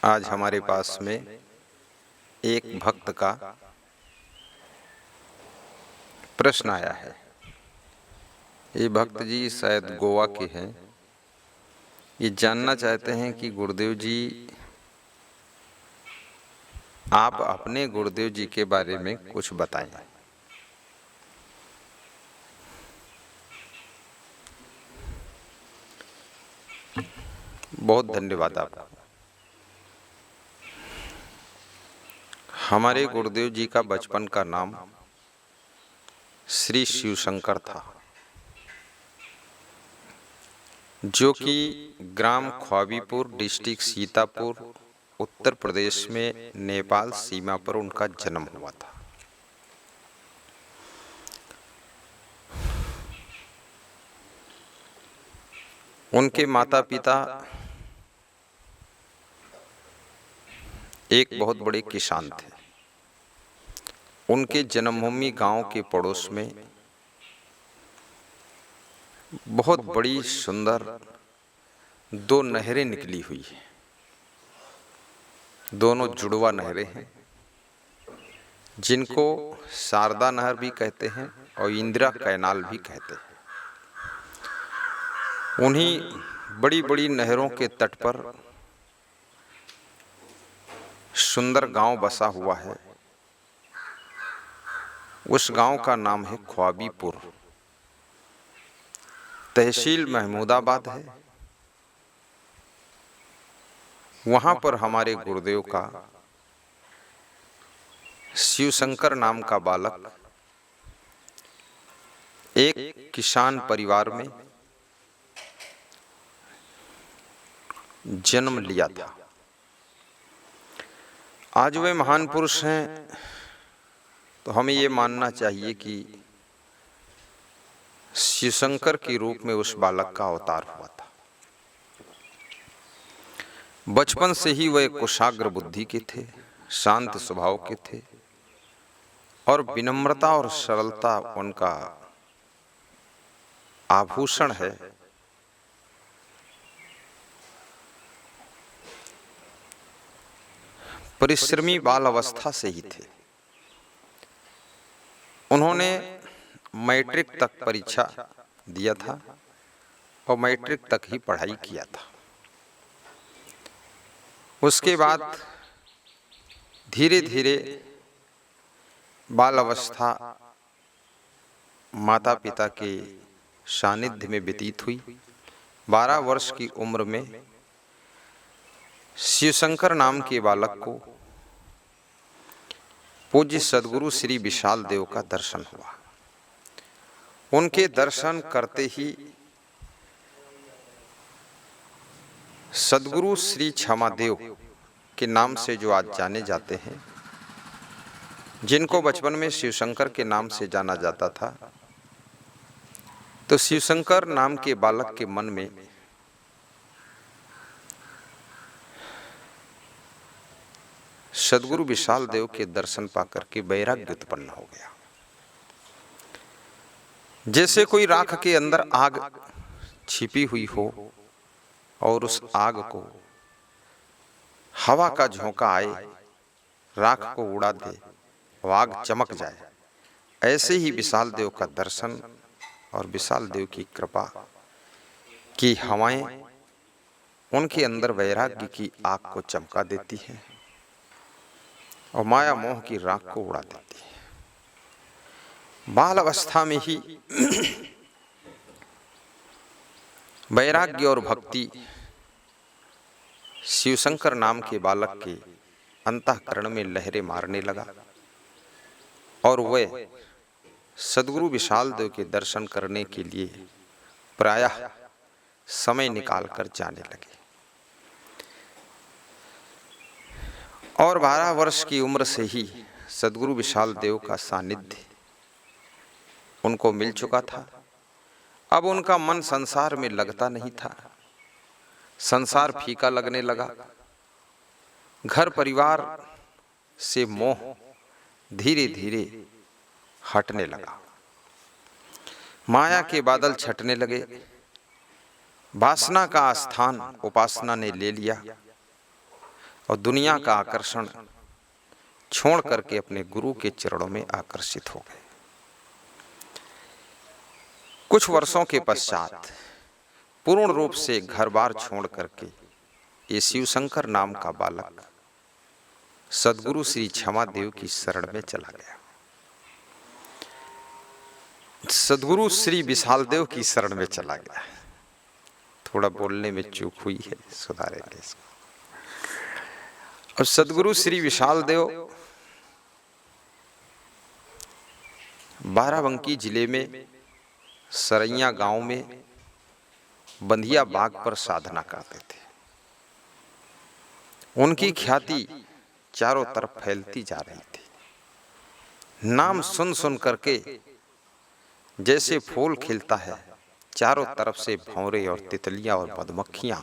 आज हमारे पास में एक भक्त का प्रश्न आया है। ये भक्त जी शायद गोवा के हैं। ये जानना चाहते हैं कि गुरुदेव जी, आप अपने गुरुदेव जी के बारे में कुछ बताएं। बहुत धन्यवाद आपका। हमारे गुरुदेव जी का बचपन का नाम श्री शिवशंकर था, जो कि ग्राम ख्वाबीपुर, डिस्ट्रिक्ट सीतापुर, उत्तर प्रदेश में नेपाल सीमा पर उनका जन्म हुआ था। उनके माता पिता एक बहुत बड़े किसान थे। उनके जन्मभूमि गांव के पड़ोस में बहुत बड़ी सुंदर दो नहरें निकली हुई हैं। दोनों जुड़वा नहरें हैं, जिनको शारदा नहर भी कहते हैं और इंदिरा कैनाल भी कहते हैं। उन्हीं बड़ी बड़ी नहरों के तट पर सुंदर गांव बसा हुआ है। उस गांव का नाम है ख्वाबीपुर। तहसील महमूदाबाद है। वहां पर हमारे गुरुदेव का शिवशंकर नाम का बालक एक किसान परिवार में जन्म लिया था। आज वे महान पुरुष हैं, तो हमें ये मानना चाहिए कि शिवशंकर के रूप में उस बालक का अवतार हुआ था। बचपन से ही वह कुशाग्र बुद्धि के थे, शांत स्वभाव के थे और विनम्रता और सरलता उनका आभूषण है। परिश्रमी बाल अवस्था से ही थे। उन्होंने मैट्रिक तक परीक्षा दिया था और मैट्रिक तक ही पढ़ाई किया था। उसके बाद धीरे धीरे बाल अवस्था माता पिता के सानिध्य में व्यतीत हुई। 12 वर्ष की उम्र में शिवशंकर नाम के बालक को पूज्य सद्गुरु श्री विशाल देव का दर्शन हुआ। उनके दर्शन करते ही सद्गुरु श्री क्षमादेव के नाम से जो आज जाने जाते हैं, जिनको बचपन में शिवशंकर के नाम से जाना जाता था, तो शिवशंकर नाम के बालक के मन में सद्गुरु विशाल देव के दर्शन पाकर के वैराग्य उत्पन्न हो गया। जैसे कोई राख के अंदर आग छिपी हुई हो और उस आग को हवा का झोंका आए, राख को उड़ा दे और आग चमक जाए, ऐसे ही विशाल देव का दर्शन और विशाल देव की कृपा की हवाएं उनके अंदर वैराग्य की आग को चमका देती हैं और माया मोह की राख को उड़ा देती है। बाल अवस्था में ही वैराग्य और भक्ति शिवशंकर नाम के बालक के अंतःकरण में लहरें मारने लगा और वह सद्गुरु विशाल देव के दर्शन करने के लिए प्रायः समय निकालकर जाने लगे। और 12 वर्ष की उम्र से ही सद्गुरु विशाल देव का सानिध्य उनको मिल चुका था। अब उनका मन संसार में लगता नहीं था। संसार फीका लगने लगा। घर परिवार से मोह धीरे धीरे हटने लगा। माया के बादल छटने लगे। वासना का स्थान उपासना ने ले लिया। और दुनिया का आकर्षण छोड़ करके अपने गुरु के चरणों में आकर्षित हो गए। कुछ वर्षों के पश्चात पूर्ण रूप से घर बार छोड़ करके ये शिवशंकर नाम का बालक सद्गुरु श्री क्षमादेव की शरण में चला गया। सद्गुरु श्री विशालदेव की शरण में चला गया। थोड़ा बोलने में चूक हुई है, सुधारेंगे इसको। और सद्गुरु श्री विशालदेव बाराबंकी जिले में सरैया गांव में बंधिया बाग पर साधना करते थे। उनकी ख्याति चारों तरफ फैलती जा रही थी। नाम सुन सुन करके जैसे फूल खिलता है, चारों तरफ से भंवरे और तितलियां और मधुमक्खियां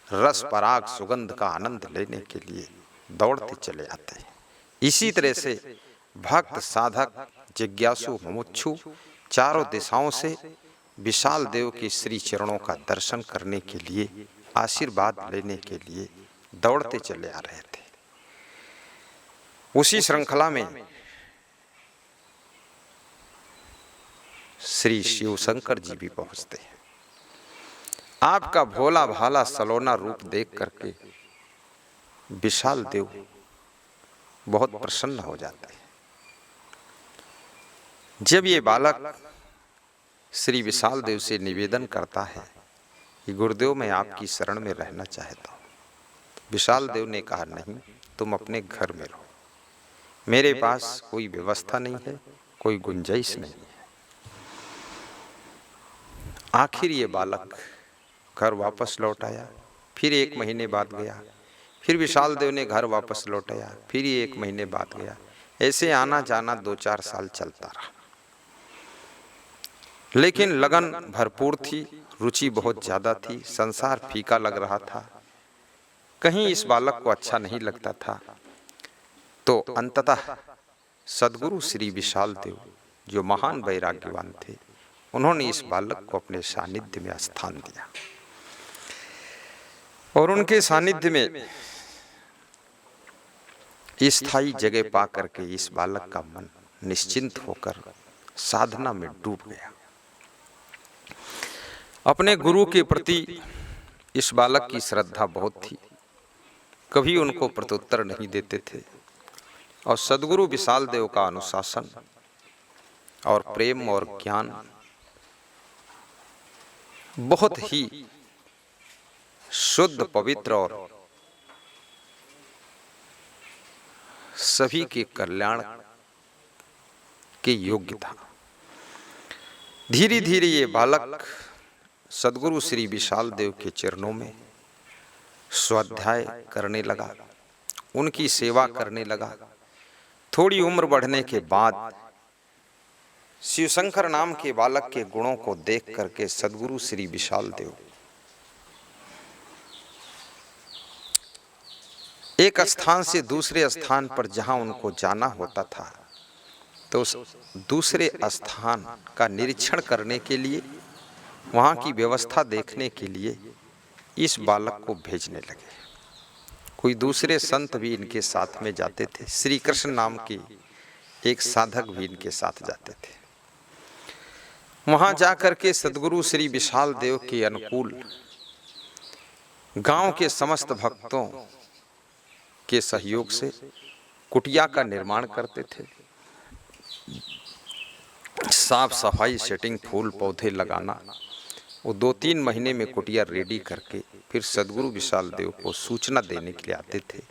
रस पराग सुगंध का आनंद लेने के लिए दौड़ते चले आते हैं। इसी तरह से भक्त साधक जिज्ञासु मुमुक्षु चारों दिशाओं से विशाल देव के श्री चरणों का दर्शन करने के लिए, आशीर्वाद लेने के लिए दौड़ते चले आ रहे थे। उसी श्रृंखला में श्री शिव शंकर जी भी पहुंचते हैं। आपका भोला भाला सलोना रूप देख करके विशाल देव बहुत प्रसन्न हो जाते हैं। जब ये बालक श्री विशाल देव से निवेदन करता है कि गुरुदेव मैं आपकी शरण में रहना चाहता हूँ, विशाल देव ने कहा नहीं, तुम अपने घर में रहो, मेरे पास कोई व्यवस्था नहीं है, कोई गुंजाइश नहीं है। आखिर ये बालक घर वापस लौट आया। फिर 1 महीने बाद गया, फिर विशाल देव ने घर वापस लौटाया, फिर ये 1 महीने बाद गया। ऐसे आना जाना 2-4 साल चलता रहा। लेकिन लगन भरपूर थी, रुचि बहुत ज्यादा थी, संसार फीका लग रहा था, कहीं इस बालक को अच्छा नहीं लगता था। तो अंततः सद्गुरु श्री विशाल देव जो महान वैराग्यवान थे, उन्होंने इस बालक को अपने सानिध्य में स्थान दिया और उनके सानिध्य में स्थायी जगह पा करके इस बालक का मन निश्चिंत होकर साधना में डूब गया। अपने गुरु के प्रति इस बालक की श्रद्धा बहुत थी, कभी उनको प्रत्युत्तर नहीं देते थे और सद्गुरु विशाल देव का अनुशासन और प्रेम और ज्ञान बहुत ही शुद्ध, पवित्र और सभी के कल्याण के योग्य था। धीरे धीरे ये बालक सद्गुरु श्री विशाल देव के चरणों में स्वाध्याय करने लगा, उनकी सेवा करने लगा। थोड़ी उम्र बढ़ने के बाद शिवशंकर नाम के बालक के गुणों को देख करके सद्गुरु श्री विशाल देव एक स्थान से दूसरे स्थान पर जहां उनको जाना होता था, तो उस दूसरे स्थान का निरीक्षण करने के लिए, वहां की व्यवस्था देखने के लिए इस बालक को भेजने लगे। कोई दूसरे संत भी इनके साथ में जाते थे। श्री कृष्ण नाम के एक साधक भी इनके साथ जाते थे। वहां जाकर के सद्गुरु श्री विशाल देव के अनुकूल गांव के समस्त भक्तों के सहयोग से कुटिया का निर्माण करते थे। साफ सफाई, सेटिंग, फूल पौधे लगाना। वो 2-3 महीने में कुटिया रेडी करके फिर सद्गुरु विशाल देव को सूचना देने के लिए आते थे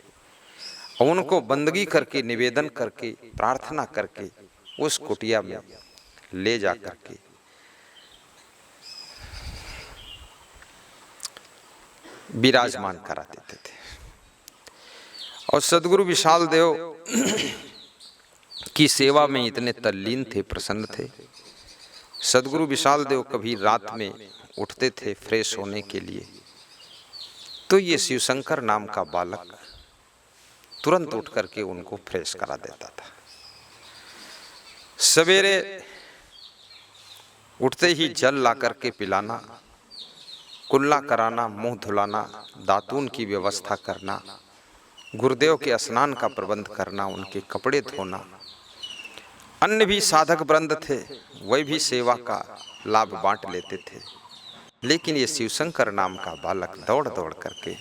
और उनको बंदगी करके, निवेदन करके, प्रार्थना करके उस कुटिया में ले जा करके विराजमान करा देते थे। और सद्गुरु विशाल देव की सेवा में इतने तल्लीन थे, प्रसन्न थे। सद्गुरु विशाल देव कभी रात में उठते थे फ्रेश होने के लिए, तो ये शिवशंकर नाम का बालक तुरंत उठ करके उनको फ्रेश करा देता था। सवेरे उठते ही जल ला करके पिलाना, कुल्ला कराना, मुंह धुलाना, दातून की व्यवस्था करना गुरुदेव के स्नान का प्रबंध करना, उनके कपड़े धोना। अन्य भी साधक वृंद थे, वह भी सेवा का लाभ बांट लेते थे। लेकिन ये शिवशंकर नाम का बालक दौड़ दौड़ करके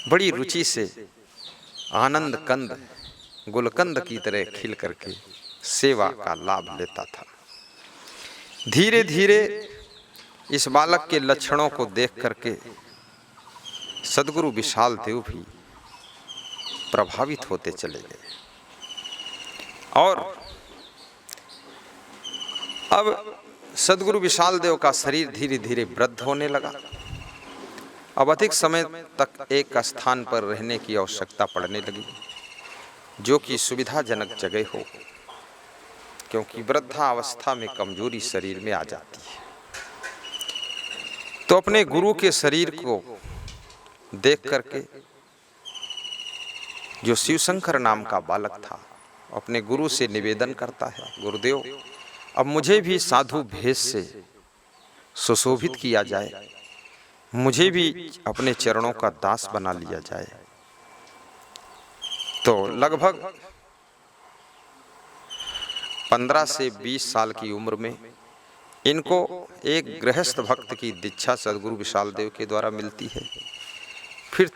बड़ी रुचि से आनंद कंद गुलकंद की तरह खिल करके सेवा का लाभ लेता था। धीरे धीरे इस बालक के लक्षणों को देख करके सद्गुरु विशाल देव भी प्रभावित होते चले गए और अब सद्गुरु विशाल देव का शरीर धीरे धीरे वृद्ध होने लगा। अब अधिक समय तक एक स्थान पर रहने की आवश्यकता पड़ने लगी, जो कि सुविधाजनक जगह हो, क्योंकि वृद्धावस्था में कमजोरी शरीर में आ जाती है। तो अपने गुरु के शरीर को देख करके जो शिवशंकर नाम का बालक था अपने गुरु से निवेदन करता है, गुरुदेव अब मुझे भी साधु भेष से सुशोभित किया जाए, मुझे भी अपने चरणों का दास बना लिया जाए। तो लगभग 15 से 20 साल की उम्र में इनको एक गृहस्थ भक्त की दीक्षा सद्गुरु विशाल देव के द्वारा मिलती है। फिर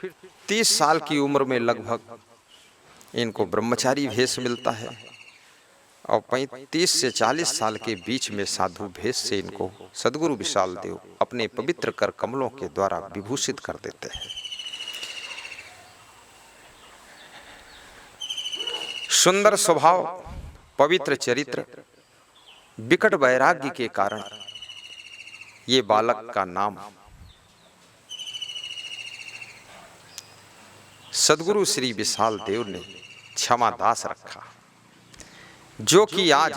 30 साल की उम्र में लगभग इनको ब्रह्मचारी भेष मिलता है और 35 से 40 साल के बीच में साधु भेष से इनको सद्गुरु विशाल देव अपने पवित्र कर कमलों के द्वारा विभूषित कर देते हैं। सुंदर स्वभाव, पवित्र चरित्र, विकट वैराग्य के कारण ये बालक का नाम सद्गुरु श्री विशाल देव ने क्षमा दास रखा, जो कि आज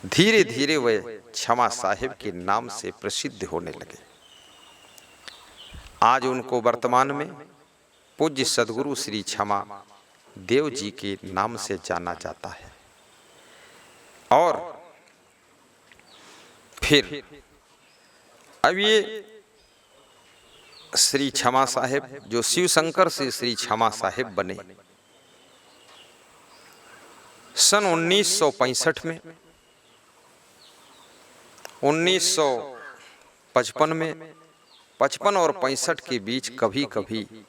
धीरे धीरे वे क्षमा साहिब के नाम से प्रसिद्ध होने लगे। आज उनको वर्तमान में पूज्य सद्गुरु श्री क्षमा देव जी के नाम से जाना जाता है। और फिर अब ये श्री क्षमा साहिब जो शिवशंकर से श्री क्षमा साहिब बने सन 1965 में, 1955 में, 55 और 65 के बीच कभी कभी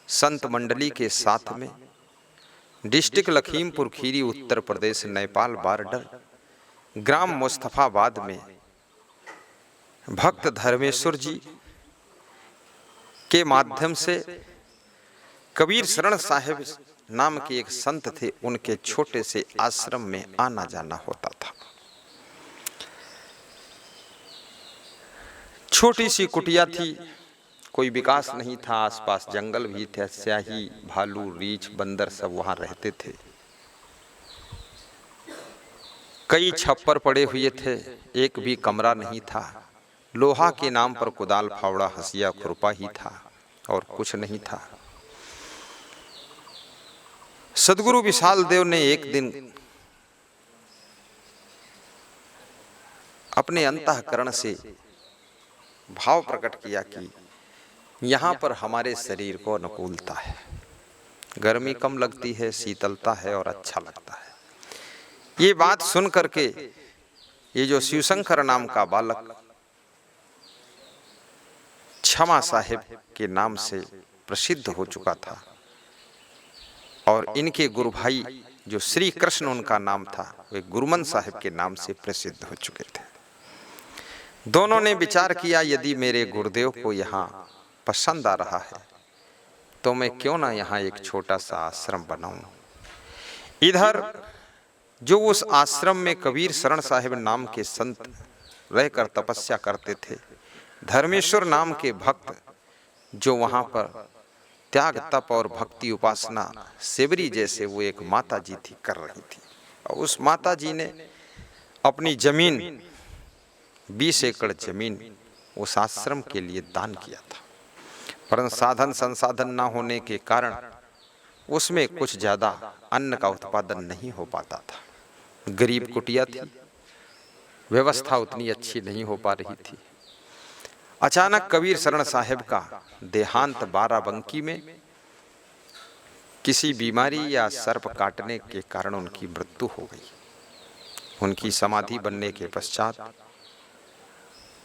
संत मंडली के साथ में डिस्ट्रिक्ट लखीमपुर खीरी, उत्तर प्रदेश, नेपाल बॉर्डर, ग्राम मुस्तफाबाद में भक्त धर्मेश्वर जी के माध्यम से कबीर शरण साहिब नाम के एक संत थे, उनके छोटे से आश्रम में आना जाना होता था। छोटी सी कुटिया थी, कोई विकास नहीं था, आसपास जंगल भी थे, स्याही, भालू, रीछ, बंदर सब वहां रहते थे। कई छप्पर पड़े हुए थे, एक भी कमरा नहीं था। लोहा के नाम पर कुदाल, फावड़ा, हसिया, खुरपा ही था और कुछ नहीं था। सद्गुरु विशाल देव ने एक दिन अपने अंतःकरण से भाव प्रकट किया कि यहाँ पर हमारे शरीर को अनुकूलता है, गर्मी कम लगती है, शीतलता है और अच्छा लगता है। ये बात सुन करके ये जो शिवशंकर नाम का बालक क्षमा साहिब के नाम से प्रसिद्ध हो चुका था और इनके गुरु भाई जो श्री कृष्ण उनका नाम था, वे गुरुमन साहिब के नाम से प्रसिद्ध हो चुके थे। दोनों ने विचार किया, यदि मेरे गुरुदेव को यहाँ पसंद आ रहा है तो मैं क्यों ना यहाँ एक छोटा सा आश्रम बनाऊं। इधर जो उस आश्रम में कबीर शरण साहिब नाम के संत रहकर तपस्या करते थे, धर्मेश्वर नाम के भक्त जो वहां पर त्याग, तप और भक्ति उपासना सेवरी जैसे वो एक माता जी थी कर रही थी, और उस माता जी ने अपनी जमीन 20 एकड़ जमीन उस आश्रम के लिए दान किया था। परंतु साधन संसाधन ना होने के कारण उसमें कुछ ज्यादा अन्न का उत्पादन नहीं हो पाता था। गरीब कुटिया थी, व्यवस्था उतनी अच्छी नहीं हो पा रही थी। अचानक कबीर शरण साहिब का देहांत बाराबंकी में किसी बीमारी या सर्प काटने के कारण उनकी मृत्यु हो गई। उनकी समाधि बनने के पश्चात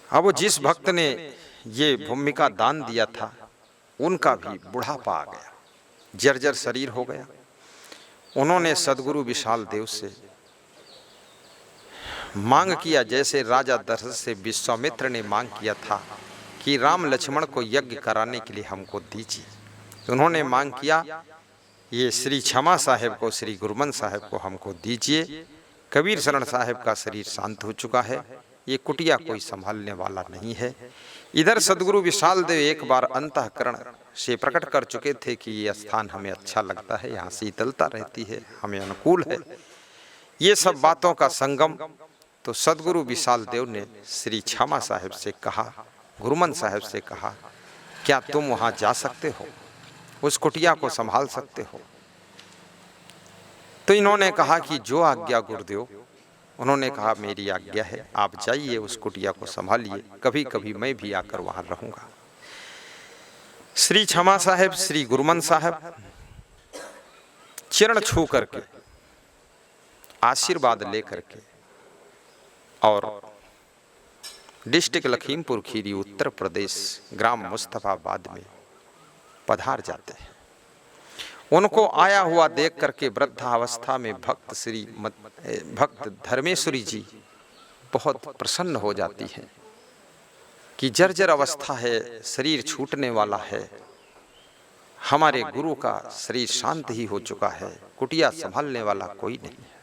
अब वो जिस भक्त ने ये भूमिका दान दिया था उनका भी बुढ़ापा आ गया, जर्जर शरीर हो गया। उन्होंने सद्गुरु विशाल देव से मांग किया, जैसे राजा दशरथ से विश्वामित्र ने मांग किया था कि राम लक्ष्मण को यज्ञ कराने के लिए हमको दीजिए। तो उन्होंने मांग किया, ये श्री क्षमा साहेब को, श्री गुरुमन साहेब को हमको दीजिए। कबीर शरण साहेब का शरीर शांत हो चुका है, ये कुटिया कोई संभालने वाला नहीं है। इधर सद्गुरु विशाल देव एक बार अंतःकरण से प्रकट कर चुके थे कि ये स्थान हमें अच्छा लगता है, यहाँ शीतलता रहती है, हमें अनुकूल है। ये सब बातों का संगम तो सद्गुरु विशाल देव ने श्री क्षमा साहेब से कहा, गुरुमन साहेब से कहा, क्या तुम वहाँ जा सकते हो, उस कुटिया को संभाल सकते हो? तो इन्होंने कहा कि जो आज्ञा गुरुदेव। उन्होंने कहा मेरी आज्ञा है, आप जाइए उस कुटिया को संभालिए, कभी कभी मैं भी आकर वहां रहूंगा। श्री क्षमा साहेब, श्री गुरुमन साहब चरण छू करके, आशीर्वाद लेकर के और डिस्ट्रिक्ट लखीमपुर खीरी, उत्तर प्रदेश, ग्राम मुस्तफाबाद में पधार जाते हैं। उनको आया हुआ देख करके वृद्धावस्था में भक्त धर्मेश्वरी जी बहुत प्रसन्न हो जाती है कि जर्जर अवस्था है, शरीर छूटने वाला है, हमारे गुरु का शरीर शांत ही हो चुका है, कुटिया संभालने वाला कोई नहीं है।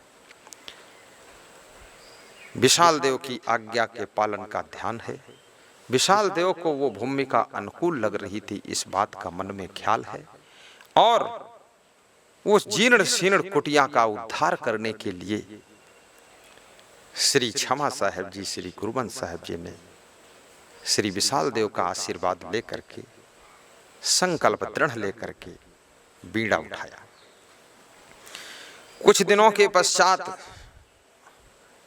विशाल देव की आज्ञा के पालन का ध्यान है। विशाल देव को वो भूमिका अनुकूल लग रही थी, इस बात का मन में ख्याल है, और उस जीर्ण शीर्ण कुटिया का उद्धार करने के लिए श्री क्षमा साहेब जी, श्री गुरुमन साहेब जी ने श्री विशाल देव का आशीर्वाद लेकर के, संकल्प दृढ़ लेकर के बीड़ा उठाया। कुछ दिनों के पश्चात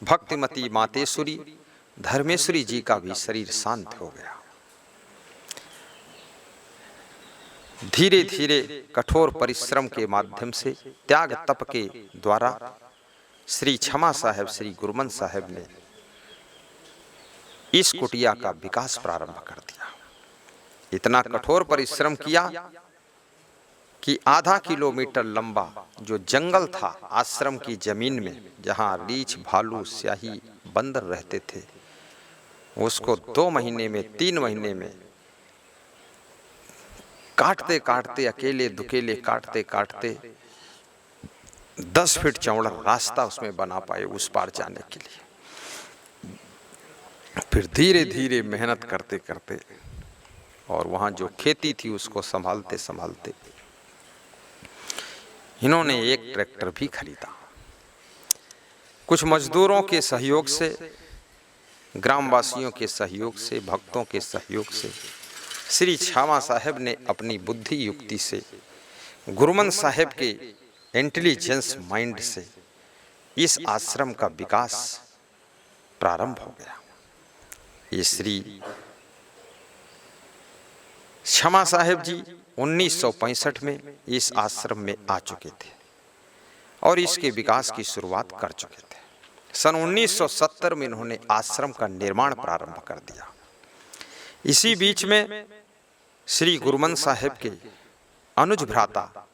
भक्तिमती मातेश्वरी धर्मेश्वरी जी का भी शरीर शांत हो गया। धीरे धीरे कठोर परिश्रम के माध्यम से, त्याग तप के द्वारा श्री क्षमा साहेब, श्री गुरुमन साहेब ने इस कुटिया का विकास प्रारंभ कर दिया। इतना कठोर परिश्रम किया कि आधा किलोमीटर लंबा जो जंगल था आश्रम की जमीन में, जहां रीछ, भालू, स्याही, बंदर रहते थे, उसको 2 महीने में, 3 महीने में काटते काटते, अकेले दुकेले काटते काटते 10 फीट चौड़ा रास्ता उसमें बना पाए उस पार जाने के लिए। फिर धीरे धीरे मेहनत करते करते और वहां जो खेती थी उसको संभालते संभालते इन्होंने एक ट्रैक्टर भी खरीदा। कुछ मजदूरों के सहयोग से, ग्रामवासियों के सहयोग से, भक्तों के सहयोग से श्री क्षमा साहेब ने अपनी बुद्धि युक्ति से, गुरुमन साहेब के इंटेलिजेंस माइंड से इस आश्रम का विकास प्रारंभ हो गया। ये श्री क्षमा साहेब जी 1965 में इस आश्रम में आ चुके थे और इसके विकास की शुरुआत कर चुके थे। सन 1970 में इन्होंने आश्रम का निर्माण प्रारंभ कर दिया। इसी बीच में श्री गुरुमन साहेब के अनुज भ्राता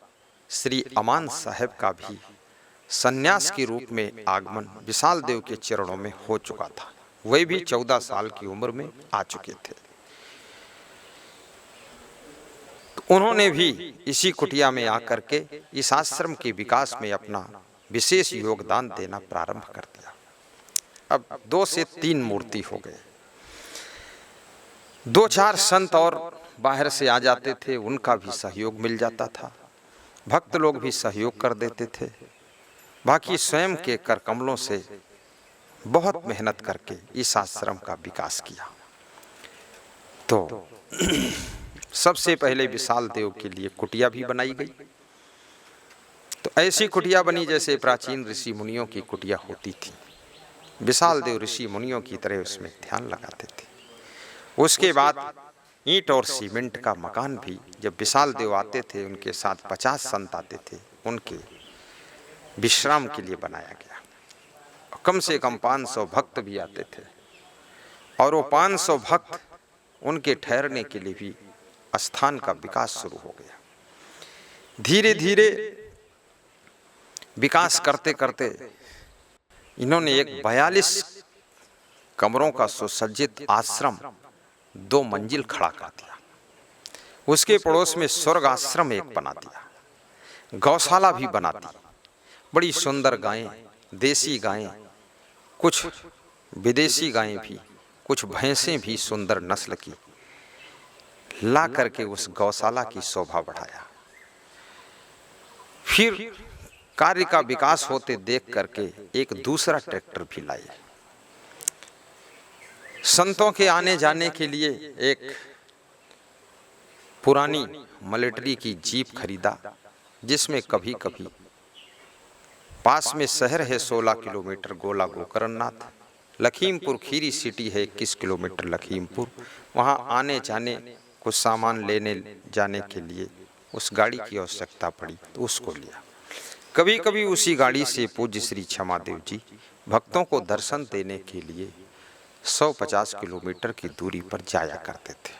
श्री अमान साहेब का भी सन्यास के रूप में आगमन विशाल देव के चरणों में हो चुका था। वे भी 14 साल की उम्र में आ चुके थे। तो उन्होंने भी इसी कुटिया में आकर के इस आश्रम के विकास में अपना विशेष योगदान देना प्रारंभ कर दिया। अब 2 से 3 मूर्ति हो गए। 2-4 संत और बाहर से आ जाते थे, उनका भी सहयोग मिल जाता था, भक्त लोग भी सहयोग कर देते थे। बाकी स्वयं के कर कमलों से बहुत मेहनत करके इस आश्रम का विकास किया। तो सबसे पहले विशाल देव के लिए कुटिया भी बनाई गई। तो ऐसी कुटिया बनी जैसे प्राचीन ऋषि मुनियों की कुटिया होती थी। विशाल देव ऋषि मुनियों की तरह उसमें ध्यान लगाते थे। उसके बाद ईंट और सीमेंट का मकान भी, जब विशाल देव आते थे उनके साथ 50 संत आते थे, उनके विश्राम के लिए बनाया गया। कम से कम 500 भक्त भी आते थे और वो 500 भक्त उनके ठहरने के लिए भी स्थान का विकास शुरू हो गया। धीरे धीरे विकास करते करते इन्होंने एक 42 कमरों का सुसज्जित आश्रम 2 मंजिल खड़ा कर दिया। उसके पड़ोस में स्वर्ग आश्रम एक बना दिया, गौशाला भी बना दी। बड़ी सुंदर गायें, देसी गायें, कुछ विदेशी गायें भी, कुछ भैंसें भी सुंदर नस्ल की ला करके उस गौशाला की शोभा बढ़ाया। फिर कार्य का विकास होते देख करके एक दूसरा ट्रैक्टर भी लाए। संतों के आने जाने के लिए एक पुरानी मिलिट्री की जीप खरीदा, जिसमें कभी कभी पास में शहर है 16 किलोमीटर गोला गोकर्णनाथ, लखीमपुर खीरी सिटी है 21 किलोमीटर लखीमपुर, वहाँ आने जाने कुछ सामान लेने जाने के लिए उस गाड़ी की आवश्यकता पड़ी तो उसको लिया। कभी कभी उसी गाड़ी से पूज्य श्री क्षमादेव जी भक्तों को दर्शन देने के लिए 150 किलोमीटर की दूरी पर जाया करते थे।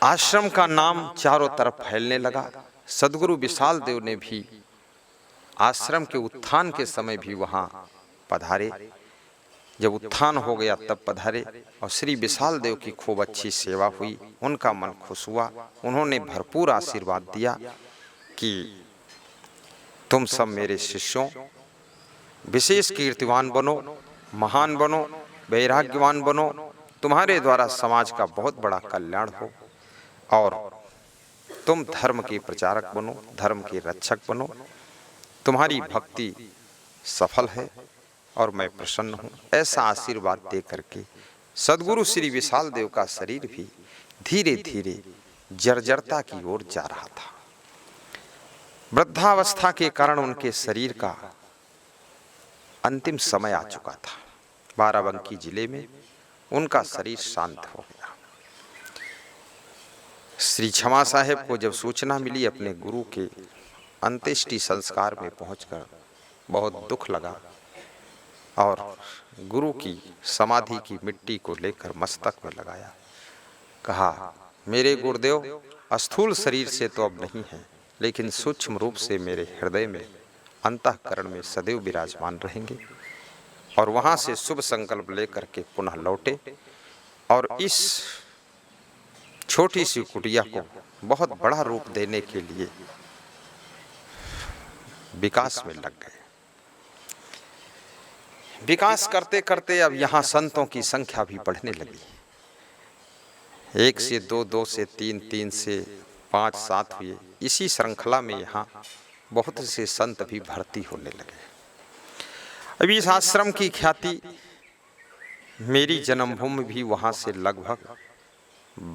आश्रम का नाम चारों तरफ फैलने लगा। सद्गुरु विशाल देव ने भी आश्रम के उत्थान के समय भी वहां पधारे। जब उत्थान हो गया तब पधारे और श्री विशाल देव की खूब अच्छी सेवा हुई। उनका मन खुश हुआ। उन्होंने भरपूर आशीर्वाद दिया कि तुम सब मेरे शिष्यों विशेष कीर्तिवान बनो, महान बनो, वैराग्यवान बनो, तुम्हारे द्वारा समाज का बहुत बड़ा कल्याण हो और तुम धर्म के प्रचारक बनो, धर्म के रक्षक बनो। तुम्हारी भक्ति सफल है और मैं प्रसन्न हूँ। ऐसा आशीर्वाद दे करके सद्गुरु श्री विशाल देव का शरीर भी धीरे धीरे जर्जरता की ओर जा रहा था। वृद्धावस्था के कारण उनके शरीर का अंतिम समय आ चुका था। बाराबंकी जिले में उनका शरीर शांत हो गया। श्री क्षमा साहेब को जब सूचना मिली अपने गुरु के अंत्येष्टि संस्कार में पहुंचकर बहुत दुख लगा और गुरु की समाधि की मिट्टी को लेकर मस्तक में लगाया। कहा, मेरे गुरुदेव स्थूल शरीर से तो अब नहीं है, लेकिन सूक्ष्म रूप से मेरे हृदय में अंतःकरण में सदैव विराजमान रहेंगे। और वहां से शुभ संकल्प लेकर के पुनः लौटे और इस छोटी सी कुटिया को बहुत बड़ा रूप देने के लिए विकास में लग गए। विकास करते करते अब यहाँ संतों की संख्या भी बढ़ने लगी। 1 से 2, 2 से 3, 3 से 5, 7 हुए। इसी श्रृंखला में यहाँ बहुत से संत भी भर्ती होने लगे। अभी इस आश्रम की ख्याति मेरी जन्मभूमि भी वहाँ से लगभग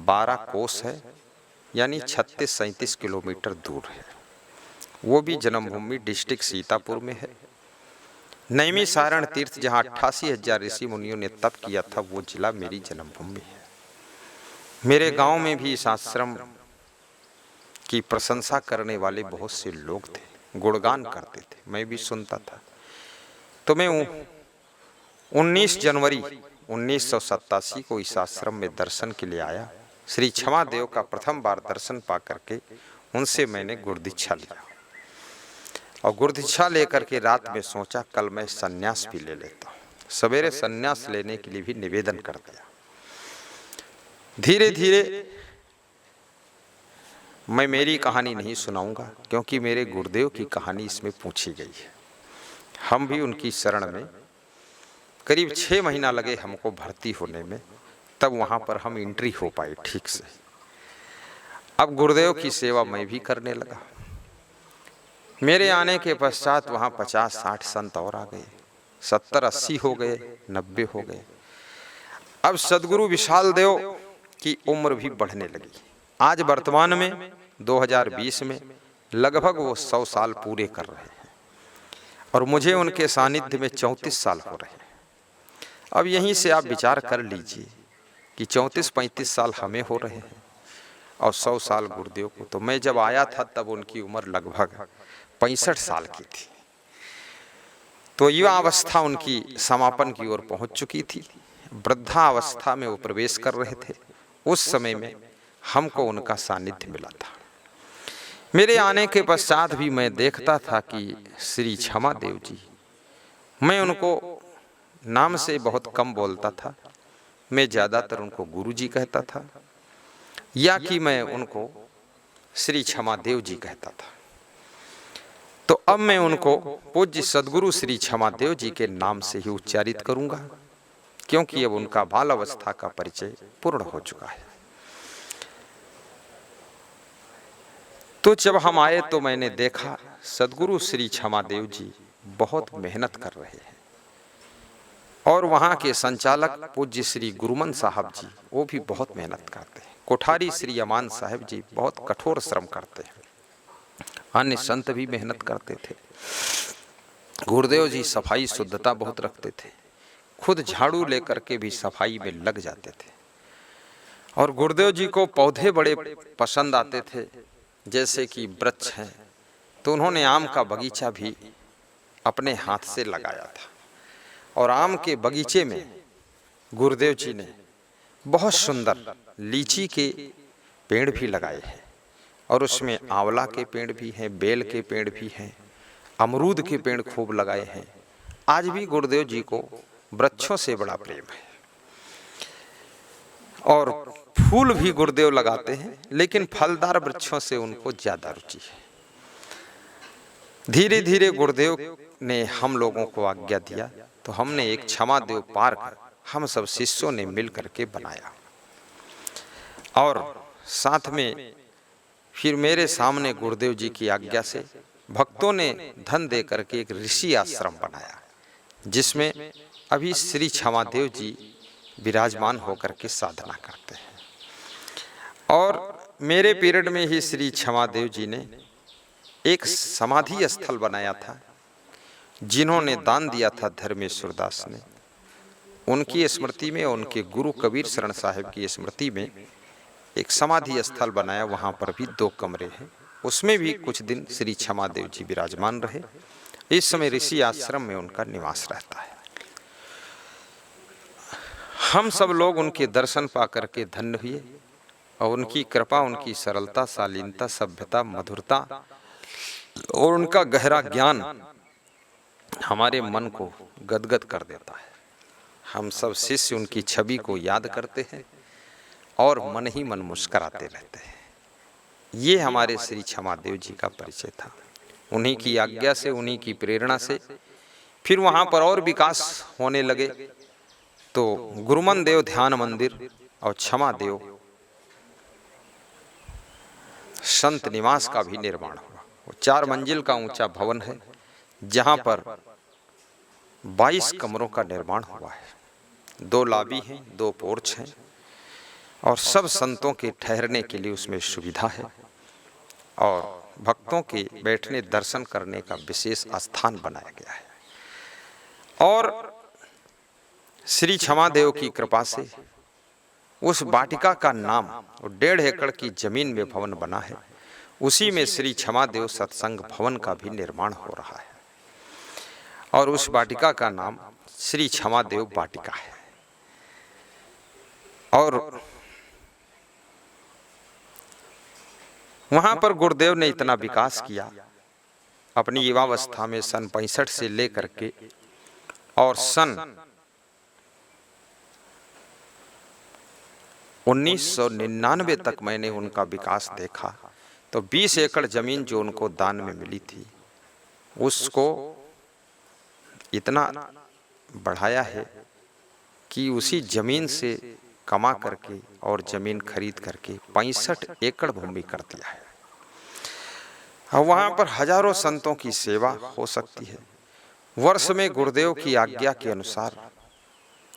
12 कोस है, यानी 36-37 किलोमीटर दूर है। वो भी जन्मभूमि डिस्ट्रिक्ट सीतापुर में है। नैमिषारण तीर्थ जहाँ 88,000 ऋषि मुनियों ने तप किया था, वो जिला मेरी जन्मभूमि है। मेरे गांव में भी इस आश्रम की प्रशंसा करने वाले बहुत से लोग थे, गुणगान करते थे, मैं भी सुनता था। तो मैं 19 जनवरी 1987 को इस आश्रम में दर्शन के लिए आया। श्री क्षमा देव का प्रथम बार दर्शन पा करके उनसे मैंने गुरुदीक्षा लिया और गुरुदीक्षा लेकर के रात में सोचा कल मैं सन्यास भी ले लेता हूँ। सवेरे सन्यास लेने के लिए भी निवेदन कर दिया। धीरे धीरे मैं मेरी कहानी नहीं सुनाऊंगा, क्योंकि मेरे गुरुदेव की कहानी इसमें पूछी गई है। हम भी उनकी शरण में करीब 6 महीना लगे हमको भर्ती होने में, तब वहाँ पर हम एंट्री हो पाए ठीक से। अब गुरुदेव की सेवा मैं भी करने लगा। मेरे आने के पश्चात वहाँ 50-60 संत और आ गए, 70-80 हो गए, 90 हो गए। अब सद्गुरु विशाल देव की उम्र भी बढ़ने लगी। आज वर्तमान में 2020 में लगभग वो 100 साल पूरे कर रहे हैं और मुझे उनके सानिध्य में 34 साल हो रहे हैं। अब यहीं से आप विचार कर लीजिए कि 34-35 साल हमें हो रहे हैं और 100 साल गुरुदेव को। तो मैं जब आया था तब उनकी उम्र लगभग 65 साल की थी। तो युवावस्था उनकी समापन की ओर पहुंच चुकी थी, वृद्धावस्था में वो प्रवेश कर रहे थे। उस समय में हमको उनका सानिध्य मिला था। मेरे आने के पश्चात भी मैं देखता था कि श्री क्षमा देव जी, मैं उनको नाम से बहुत कम बोलता था, मैं ज़्यादातर उनको गुरु जी कहता था या कि मैं उनको श्री क्षमा देव जी कहता था। तो अब मैं उनको पूज्य सद्गुरु श्री क्षमा देव जी के नाम से ही उच्चारित करूंगा, क्योंकि अब उनका बाल अवस्था का परिचय पूर्ण हो चुका है। तो जब हम आए तो मैंने देखा सद्गुरु श्री क्षमा देव जी बहुत मेहनत कर रहे हैं और वहाँ के संचालक पूज्य श्री गुरुमन साहब जी वो भी बहुत मेहनत करते हैं। कोठारी श्री अमान साहब जी बहुत कठोर श्रम करते हैं। अन्य संत भी मेहनत करते थे। गुरुदेव जी सफाई शुद्धता बहुत रखते थे, खुद झाड़ू लेकर के भी सफाई में लग जाते थे। और गुरुदेव जी को पौधे बड़े पसंद आते थे, जैसे कि वृक्ष हैं, तो उन्होंने आम का बगीचा भी अपने हाथ से लगाया था। और आम के बगीचे में गुरुदेव जी ने बहुत सुंदर लीची के पेड़ भी लगाए हैं और उसमें आंवला के पेड़ भी हैं, बेल के पेड़ भी हैं, अमरूद के पेड़ खूब लगाए हैं। आज भी गुरुदेव जी को वृक्षों से बड़ा प्रेम है और फूल भी गुरुदेव लगाते हैं, लेकिन फलदार वृक्षों से उनको ज्यादा रुचि है। धीरे धीरे गुरुदेव ने हम लोगों को आज्ञा दिया तो हमने एक क्षमा देव पार्क हम सब शिष्यों ने मिल करके बनाया और साथ में फिर मेरे सामने गुरुदेव जी की आज्ञा से भक्तों ने धन दे करके एक ऋषि आश्रम बनाया, जिसमें अभी श्री क्षमा देव जी विराजमान होकर के साधना करते हैं। और मेरे पीरियड में ही श्री क्षमा देव जी ने एक समाधि स्थल बनाया था, जिन्होंने दान दिया था धर्मेश्वर दास ने। उनकी स्मृति में, उनके गुरु कबीर शरण साहिब की स्मृति में एक समाधि स्थल बनाया। वहां पर भी 2 कमरे हैं, उसमें भी कुछ दिन श्री क्षमा देव जी विराजमान रहे। इस समय ऋषि आश्रम में उनका निवास रहता है। हम सब लोग उनके दर्शन पा करके धन्य हुए और उनकी कृपा, उनकी सरलता, शालीनता, सभ्यता, मधुरता और उनका गहरा ज्ञान हमारे मन को गदगद कर देता है। हम सब शिष्य उनकी छवि को याद करते हैं और मन ही मन मुस्कुराते रहते हैं। ये हमारे श्री क्षमा देव जी का परिचय था। उन्हीं की आज्ञा से, उन्हीं की प्रेरणा से फिर वहाँ पर और विकास होने लगे। तो गुरुमन देव ध्यान मंदिर और क्षमा देव संत निवास का भी निर्माण हुआ। वो 4 मंजिल का ऊंचा भवन है, जहाँ पर 22 कमरों का निर्माण हुआ है। 2 लॉबी हैं, 2 पोर्च हैं और सब संतों के ठहरने के लिए उसमें सुविधा है और भक्तों के बैठने दर्शन करने का विशेष स्थान बनाया गया है। और श्री क्षमा देव की कृपा से उस वाटिका का नाम, 1.5 एकड़ की जमीन में भवन बना है, उसी में श्री क्षमा देव सत्संग भवन का भी निर्माण हो रहा है और उस वाटिका का नाम श्री क्षमा देव वाटिका है। और वहां पर गुरुदेव ने इतना विकास किया अपनी युवावस्था में, सन 65 से लेकर के और सन 1999 तक मैंने उनका विकास देखा। तो 20 एकड़ जमीन जो उनको दान में मिली थी, उसको इतना बढ़ाया है कि उसी जमीन से कमा करके और जमीन खरीद करके 65 एकड़ भूमि कर दिया है। और वहां पर हजारों संतों की सेवा हो सकती है। वर्ष में गुरुदेव की आज्ञा के अनुसार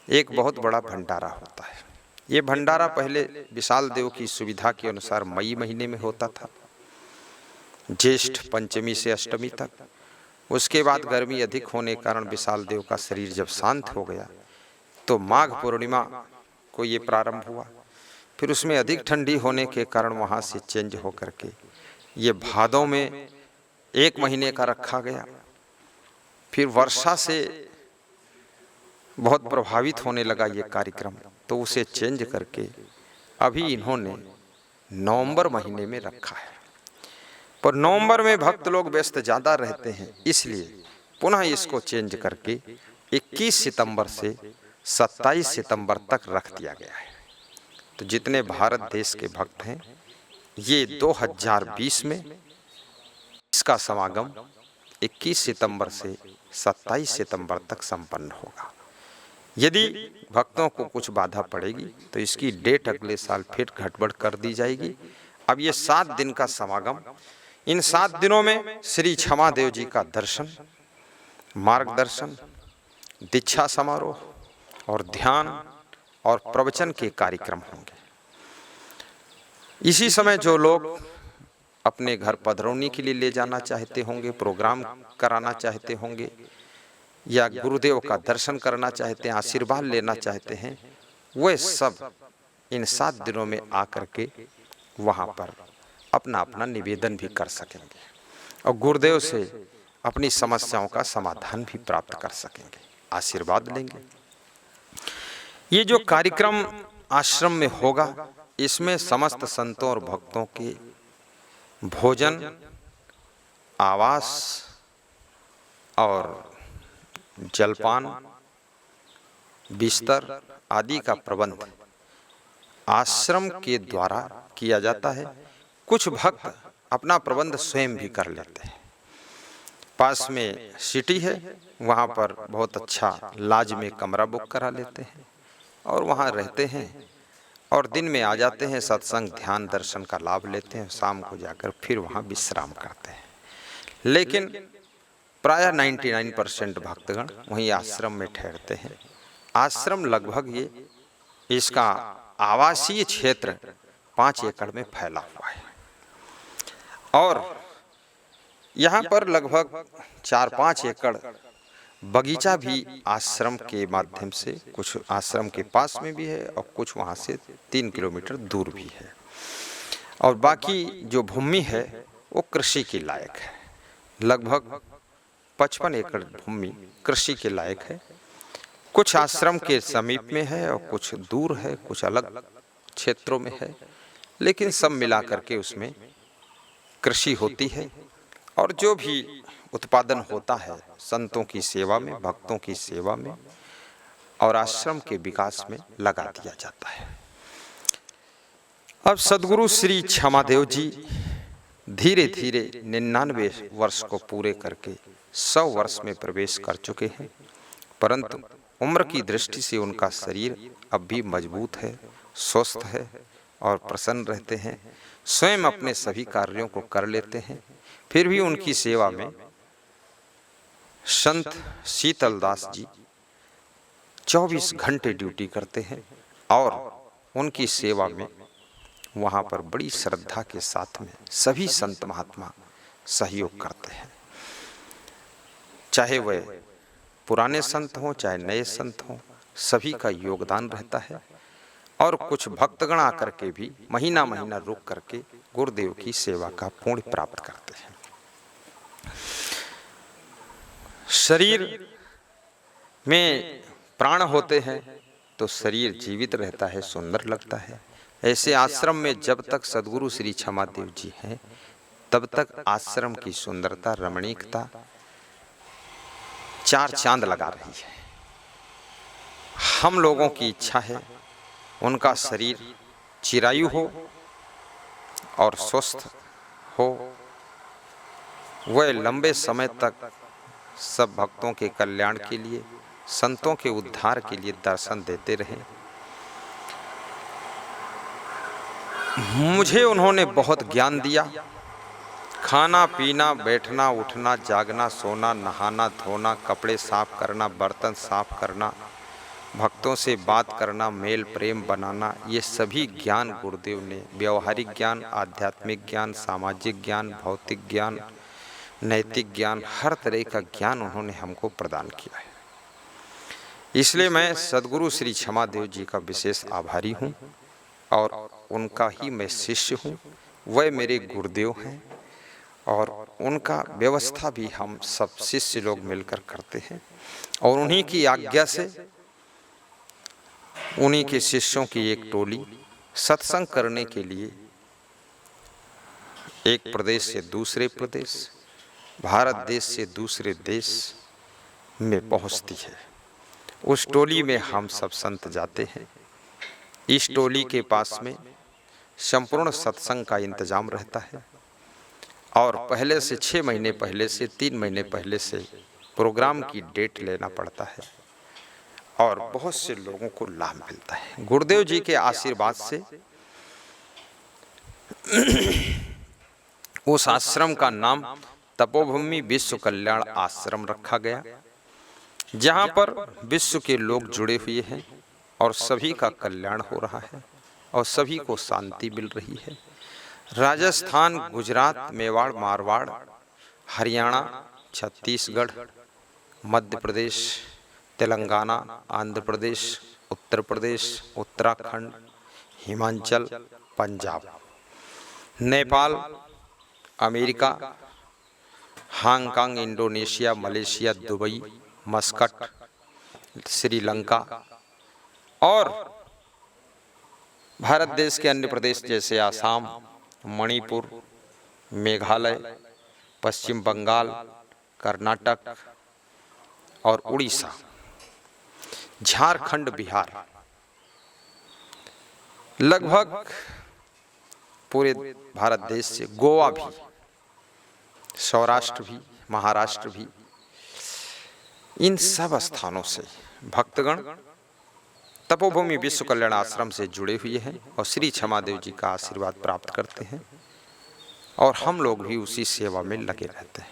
एक बहुत बड़ा भंडारा होता है। ये भंडारा पहले विशाल देव की सुविधा के अनुसार मई महीने में होता था, ज्येष्ठ पंचमी से अष्टमी तक। उसके बाद गर्मी अधिक होने के कारण विशाल देव का शरीर जब शांत हो गया तो माघ पूर्णिमा को ये प्रारंभ हुआ। फिर उसमें अधिक ठंडी होने के कारण वहाँ से चेंज होकर के ये भादों में 1 महीने का रखा गया। फिर वर्षा से बहुत प्रभावित होने लगा ये कार्यक्रम, तो उसे चेंज करके अभी इन्होंने नवंबर महीने में रखा है। पर नवंबर में भक्त लोग व्यस्त ज़्यादा रहते हैं, इसलिए पुनः इसको चेंज करके 21 सितंबर से 27 सितंबर तक रख दिया गया है। तो जितने भारत देश के भक्त हैं, ये 2020 में इसका समागम 21 सितंबर से 27 सितंबर तक संपन्न होगा। यदि भक्तों को कुछ बाधा पड़ेगी तो इसकी डेट अगले साल फिर गड़बड़ कर दी जाएगी। अब ये 7 दिन का समागम, इन 7 दिनों में श्री क्षमा देव जी का दर्शन, मार्गदर्शन, दीक्षा समारोह और ध्यान और प्रवचन के कार्यक्रम होंगे। इसी समय जो लोग अपने घर पधरौनी के लिए ले जाना चाहते होंगे, प्रोग्राम कराना चाहते होंगे या गुरुदेव का दर्शन करना चाहते हैं, आशीर्वाद लेना चाहते हैं, वे सब इन 7 दिनों में आकर के वहाँ पर अपना अपना निवेदन भी कर सकेंगे और गुरुदेव से अपनी समस्याओं का समाधान भी प्राप्त कर सकेंगे, आशीर्वाद लेंगे। ये जो कार्यक्रम आश्रम में होगा, इसमें समस्त संतों और भक्तों के भोजन, आवास और जलपान, बिस्तर आदि का प्रबंध आश्रम के द्वारा किया जाता है। कुछ भक्त अपना प्रबंध स्वयं भी कर लेते हैं। पास में सिटी है, वहाँ पर बहुत अच्छा लॉज में कमरा बुक करा लेते हैं और वहाँ रहते हैं और दिन में आ जाते हैं, सत्संग, ध्यान, दर्शन का लाभ लेते हैं, शाम को जाकर फिर वहाँ विश्राम करते हैं। लेकिन प्रायः 99% भक्तगण वहीं आश्रम में ठहरते हैं। आश्रम लगभग ये इसका आवासीय क्षेत्र 5 एकड़ में फैला हुआ है और यहाँ पर लगभग 4-5 एकड़ बगीचा भी आश्रम के माध्यम से, कुछ आश्रम के पास में भी है और कुछ वहाँ से 3 किलोमीटर दूर भी है। और बाकी जो भूमि है वो कृषि के लायक है। लगभग 55 एकड़ भूमि कृषि के लायक है। कुछ आश्रम के समीप में है और कुछ दूर है, कुछ अलग क्षेत्रों में है, लेकिन सब मिला करके उसमें कृषि होती है और जो भी उत्पादन होता है संतों की सेवा में, भक्तों की सेवा में और आश्रम के विकास में लगा दिया जाता है। अब सद्गुरु श्री क्षमादेव जी धीरे धीरे 99 वर्ष को पूरे करके 100 वर्ष में प्रवेश कर चुके हैं, परंतु उम्र की दृष्टि से उनका शरीर अब भी मजबूत है, स्वस्थ है और प्रसन्न रहते हैं। स्वयं अपने सभी कार्यों को कर लेते हैं। फिर भी उनकी सेवा में संत शीतलदास जी 24 घंटे ड्यूटी करते हैं और उनकी सेवा में वहाँ पर बड़ी श्रद्धा के साथ में सभी संत महात्मा सहयोग करते हैं। चाहे वह पुराने संत हों चाहे नए संत हों, सभी का योगदान रहता है और कुछ भक्तगण आकर के भी महीना महीना रुक करके गुरुदेव की सेवा का पुण्य प्राप्त करते हैं। शरीर में प्राण होते हैं तो शरीर जीवित रहता है, सुंदर लगता है। ऐसे आश्रम में जब तक सद्गुरु श्री क्षमादेव जी हैं तब तक आश्रम की सुंदरता, रमणीकता 4 चांद लगा रही है। हम लोगों की इच्छा है उनका शरीर चिरायु हो और स्वस्थ हो, वह लंबे समय तक सब भक्तों के कल्याण के लिए, संतों के उद्धार के लिए दर्शन देते रहें। मुझे उन्होंने बहुत ज्ञान दिया। खाना पीना, बैठना, उठना, जागना, सोना, नहाना, धोना, कपड़े साफ करना, बर्तन साफ करना, भक्तों से बात करना, मेल प्रेम बनाना, ये सभी ज्ञान गुरुदेव ने, व्यवहारिक ज्ञान, आध्यात्मिक ज्ञान, सामाजिक ज्ञान, भौतिक ज्ञान, नैतिक ज्ञान, हर तरह का ज्ञान उन्होंने हमको प्रदान किया है। इसलिए मैं सद्गुरु श्री क्षमादेव जी का विशेष आभारी हूँ और उनका ही मैं शिष्य हूँ। वह मेरे गुरुदेव हैं और उनका व्यवस्था भी हम सब शिष्य लोग मिलकर करते हैं और उन्हीं की आज्ञा से उन्हीं के शिष्यों की एक टोली सत्संग करने के लिए एक प्रदेश से दूसरे प्रदेश, भारत देश से दूसरे देश में पहुंचती है। उस टोली में हम सब संत जाते हैं। इस टोली के पास में संपूर्ण सत्संग का इंतजाम रहता है और पहले से 6 महीने पहले से 3 महीने पहले से प्रोग्राम की डेट लेना पड़ता है और बहुत से लोगों को लाभ मिलता है। गुरुदेव जी के आशीर्वाद से उस आश्रम का नाम तपोभूमि विश्व कल्याण आश्रम रखा गया, जहां पर विश्व के लोग जुड़े हुए हैं और सभी का कल्याण हो रहा है और सभी को शांति मिल रही है। Rajasthan, Gujarat, Mewar, Marwar, Haryana, Chhattisgarh, Madhya Pradesh, Telangana, Andhra Pradesh, Uttar Pradesh, Uttarakhand, Himachal, Punjab, Nepal, America, Hong Kong, Indonesia, Malaysia, Dubai, Muscat, Sri Lanka और भारत देश के अन्य प्रदेश जैसे आसाम, मणिपुर, मेघालय, पश्चिम बंगाल, कर्नाटक और उड़ीसा, झारखंड, बिहार, लगभग पूरे भारत देश से गोवा भी, सौराष्ट्र भी, महाराष्ट्र भी, इन सब स्थानों से भक्तगण तपोभूमि विश्व कल्याण आश्रम से जुड़े हुए हैं और श्री क्षमादेव जी का आशीर्वाद प्राप्त करते हैं और हम लोग भी उसी सेवा में लगे रहते हैं।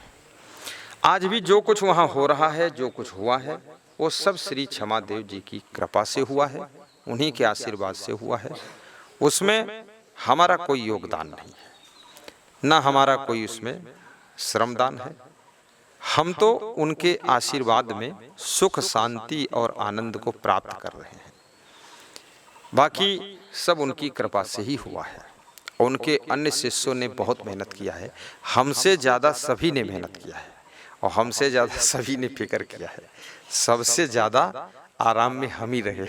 आज भी जो कुछ वहाँ हो रहा है, जो कुछ हुआ है, वो सब श्री क्षमादेव जी की कृपा से हुआ है, उन्हीं के आशीर्वाद से हुआ है। उसमें हमारा कोई योगदान नहीं है, ना हमारा कोई उसमें श्रमदान है। हम तो उनके आशीर्वाद में सुख, शांति और आनंद को प्राप्त कर रहे हैं। बाकी सब उनकी कृपा से ही हुआ है। उनके अन्य शिष्यों ने बहुत मेहनत किया है, हमसे ज़्यादा सभी ने मेहनत किया है और हमसे ज़्यादा सभी ने फिक्र किया है। सबसे ज़्यादा आराम में हम ही रहे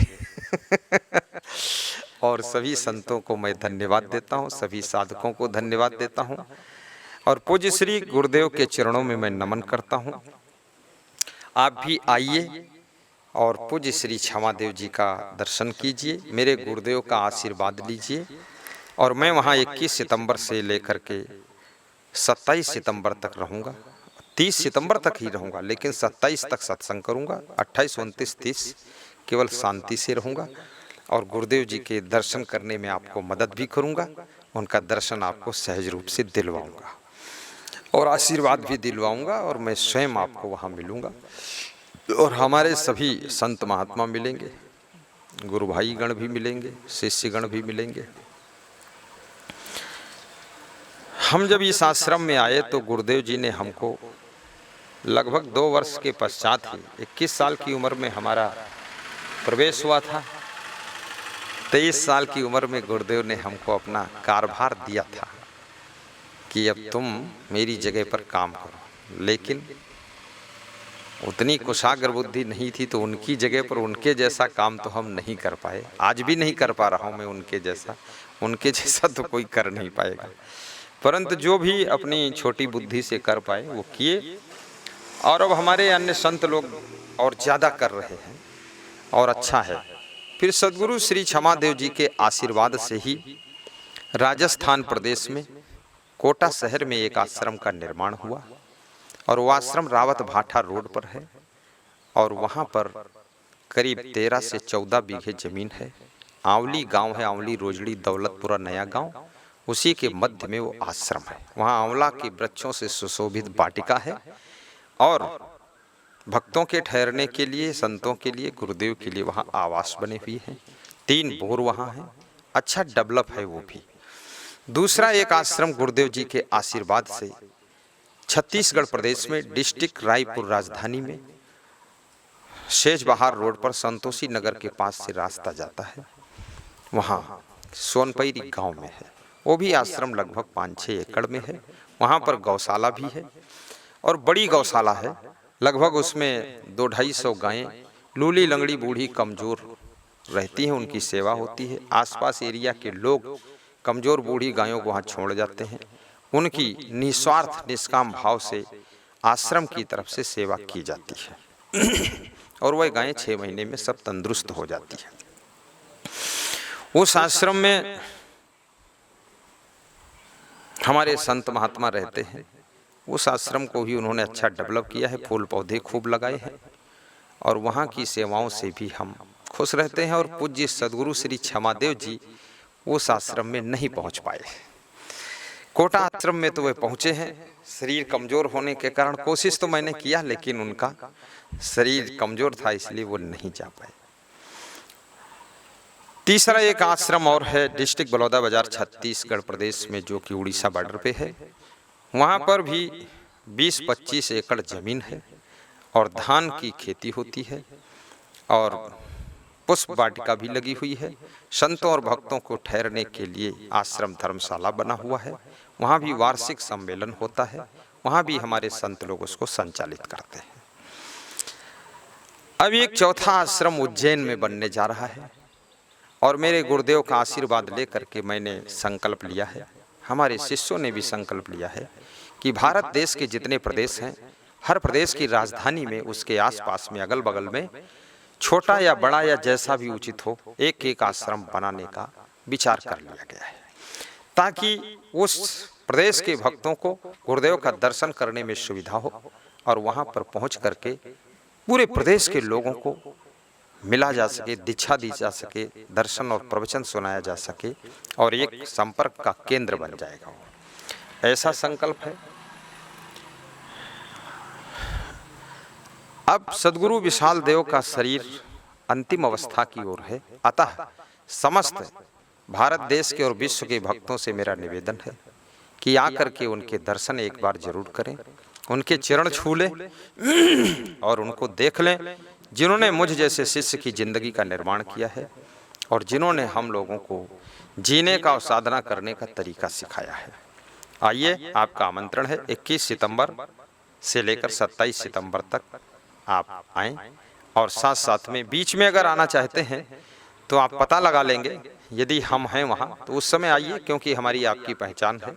और सभी संतों को मैं धन्यवाद देता हूँ, सभी साधकों को धन्यवाद देता हूँ और पूज्य श्री गुरुदेव के चरणों में मैं नमन करता हूँ। आप भी आइए और पूज्य श्री क्षमादेव जी का दर्शन कीजिए, मेरे गुरुदेव का आशीर्वाद लीजिए। और मैं वहाँ 21 सितंबर से लेकर के 27 सितंबर तक रहूँगा, 30 सितंबर तक ही रहूँगा, लेकिन 27 तक सत्संग करूँगा। 28, 29, 30 केवल शांति से रहूँगा और गुरुदेव जी के दर्शन करने में आपको मदद भी करूँगा। उनका दर्शन आपको सहज रूप से दिलवाऊँगा और आशीर्वाद भी दिलवाऊँगा और मैं स्वयं आपको वहाँ मिलूँगा और हमारे सभी संत महात्मा मिलेंगे, गुरु भाई गण भी मिलेंगे, शिष्य गण भी मिलेंगे। हम जब इस आश्रम में आए तो गुरुदेव जी ने हमको लगभग 2 वर्ष के पश्चात ही 21 साल की उम्र में हमारा प्रवेश हुआ था। 23 साल की उम्र में गुरुदेव ने हमको अपना कारभार दिया था कि अब तुम मेरी जगह पर काम करो, लेकिन उतनी कुशाग्र बुद्धि नहीं थी तो उनकी जगह पर उनके जैसा काम तो हम नहीं कर पाए। आज भी नहीं कर पा रहा हूँ मैं उनके जैसा तो कोई कर नहीं पाएगा, परंतु जो भी अपनी छोटी बुद्धि से कर पाए वो किए और अब हमारे अन्य संत लोग और ज़्यादा कर रहे हैं और अच्छा है। फिर सद्गुरु श्री क्षमादेव जी के आशीर्वाद से ही राजस्थान प्रदेश में कोटा शहर में एक आश्रम का निर्माण हुआ और वो आश्रम रावत भाठा रोड पर है और वहाँ पर करीब 13 से 14 बीघे जमीन है। आंवली गांव है, आंवली, रोजड़ी, दौलतपुरा, नया गांव, उसी के मध्य में वो आश्रम है। वहाँ आंवला के वृक्षों से सुशोभित वाटिका है और भक्तों के ठहरने के लिए, संतों के लिए, गुरुदेव के लिए वहाँ आवास बने हुए हैं। 3 बोर वहाँ हैं, अच्छा डेवलप है वो भी। दूसरा एक आश्रम गुरुदेव जी के आशीर्वाद से छत्तीसगढ़ प्रदेश में डिस्ट्रिक्ट रायपुर राजधानी में शेजबहार रोड पर संतोषी नगर के पास से रास्ता जाता है, वहाँ सोनपैरी गांव में है। वो भी आश्रम लगभग 5-6 एकड़ में है। वहाँ पर गौशाला भी है और बड़ी गौशाला है। लगभग उसमें 200-250 गायें लूली लंगड़ी बूढ़ी कमज़ोर रहती हैं, उनकी सेवा होती है। आसपास एरिया के लोग कमज़ोर बूढ़ी गायों को वहाँ छोड़ जाते हैं। उनकी निस्वार्थ निष्काम भाव से आश्रम की तरफ से सेवा की जाती है और वह गायें 6 महीने में सब तंदुरुस्त हो जाती है। उस आश्रम में हमारे संत महात्मा रहते हैं। उस आश्रम को भी उन्होंने अच्छा डेवलप किया है, फूल पौधे खूब लगाए हैं और वहाँ की सेवाओं से भी हम खुश रहते हैं। और पूज्य सद्गुरु श्री क्षमादेव जी उस आश्रम में नहीं पहुँच पाए। कोटा आश्रम में तो वे पहुँचे हैं, शरीर कमज़ोर होने के कारण कोशिश तो मैंने किया, लेकिन उनका शरीर कमज़ोर था इसलिए वो नहीं जा पाए। तीसरा एक आश्रम और है डिस्ट्रिक्ट बलौदाबाजार छत्तीसगढ़ प्रदेश में, जो कि उड़ीसा बॉर्डर पे है। वहाँ पर भी 20-25 एकड़ ज़मीन है और धान की खेती होती है और पुष्प वाटिका भी लगी हुई है। संतों और भक्तों को ठहरने के लिए आश्रम धर्मशाला बना हुआ है। वहाँ भी वार्षिक सम्मेलन होता है, वहाँ भी हमारे संत लोग उसको संचालित करते हैं। अब एक चौथा आश्रम उज्जैन में बनने जा रहा है और मेरे गुरुदेव का आशीर्वाद लेकर के मैंने संकल्प लिया है, हमारे शिष्यों ने भी संकल्प लिया है कि भारत देश के जितने प्रदेश हैं, हर प्रदेश की राजधानी में, उसके आसपास में, अगल बगल में छोटा या बड़ा या जैसा भी उचित हो, एक एक आश्रम बनाने का विचार कर लिया गया है, ताकि उस प्रदेश के भक्तों को गुरुदेव का दर्शन करने में सुविधा हो और वहाँ पर पहुँच करके पूरे प्रदेश के लोगों को मिला जा सके, दीक्षा दी जा सके, दर्शन और प्रवचन सुनाया जा सके और एक संपर्क का केंद्र बन जाएगा। ऐसा संकल्प है। अब सद्गुरु विशाल देव का शरीर अंतिम अवस्था की ओर है, अतः समस्त भारत देश के और विश्व के भक्तों से मेरा निवेदन है कि आकर के उनके दर्शन एक बार जरूर करें, उनके चरण छू लें और उनको देख लें, जिन्होंने मुझ जैसे शिष्य की जिंदगी का निर्माण किया है और जिन्होंने हम लोगों को जीने का और साधना करने का तरीका सिखाया है। आइए, आपका आमंत्रण है। 21 सितंबर से लेकर 27 सितंबर तक आप आएं और साथ साथ में बीच में अगर आना चाहते हैं तो आप पता लगा लेंगे, यदि हम हैं वहाँ तो उस समय आइए, क्योंकि हमारी आपकी पहचान है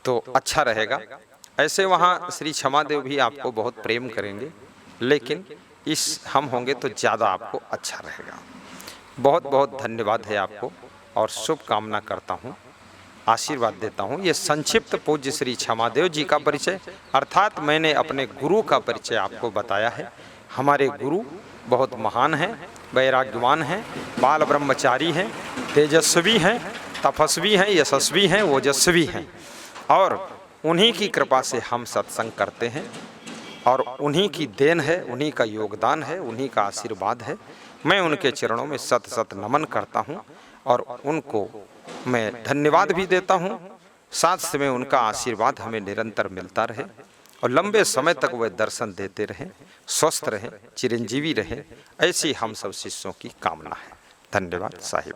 तो अच्छा रहेगा। ऐसे वहाँ श्री क्षमादेव भी आपको बहुत प्रेम करेंगे, लेकिन इस हम होंगे तो ज़्यादा आपको अच्छा रहेगा। बहुत बहुत धन्यवाद है आपको और शुभकामना करता हूँ, आशीर्वाद देता हूँ। ये संक्षिप्त पूज्य श्री क्षमादेव जी का परिचय, अर्थात मैंने अपने गुरु का परिचय आपको बताया है। हमारे गुरु बहुत महान हैं, वैराग्यवान हैं, बाल ब्रह्मचारी हैं, तेजस्वी हैं, तपस्वी हैं, यशस्वी हैं, ओजस्वी हैं और उन्हीं की कृपा से हम सत्संग करते हैं और उन्हीं की देन है, उन्हीं का योगदान है, उन्हीं का आशीर्वाद है। मैं उनके चरणों में सत सत नमन करता हूँ और उनको मैं धन्यवाद भी देता हूँ। साथ में उनका आशीर्वाद हमें निरंतर मिलता रहे और लंबे समय तक वह दर्शन देते रहें, स्वस्थ रहें, चिरंजीवी रहें, ऐसी हम सब शिष्यों की कामना है। धन्यवाद साहिब।